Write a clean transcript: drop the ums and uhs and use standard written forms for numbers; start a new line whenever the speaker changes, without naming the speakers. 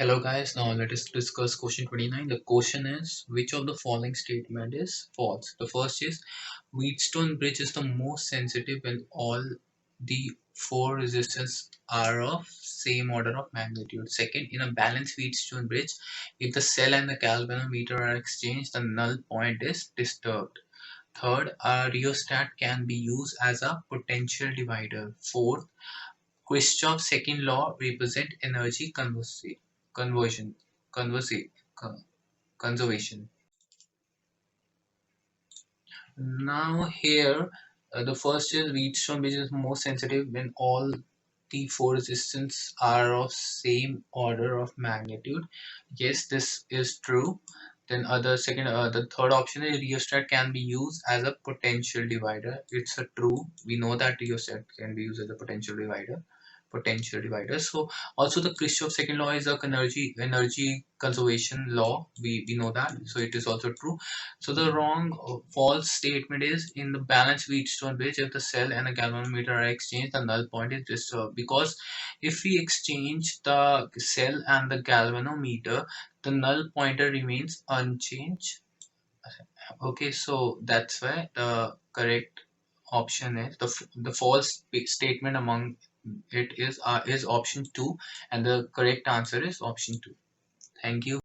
Hello guys, now let us discuss question 29. The question is, which of the following statement is false? The first is, Wheatstone bridge is the most sensitive when all the four resistors are of same order of magnitude. Second, in a balanced Wheatstone bridge, if the cell and the galvanometer are exchanged, the null point is disturbed. Third, a rheostat can be used as a potential divider. Fourth, Kirchhoff's second law represents energy conversion, conversi- con- conservation. Now here, the first is Wheatstone, which is most sensitive when all the four resistance are of same order of magnitude. Yes, this is true. Then the third option is rheostat can be used as a potential divider. It's a true. We know that rheostat can be used as a potential divider. So also the Kirchhoff second law is a energy conservation law. We know that. So it is also true. So the false statement is, in the balanced Wheatstone bridge, if the cell and a galvanometer are exchanged, the null point is disturbed. Because if we exchange the cell and the galvanometer, the null pointer remains unchanged. Okay, so that's why the correct option is the false statement among it is option 2, and the correct answer is option 2. Thank you.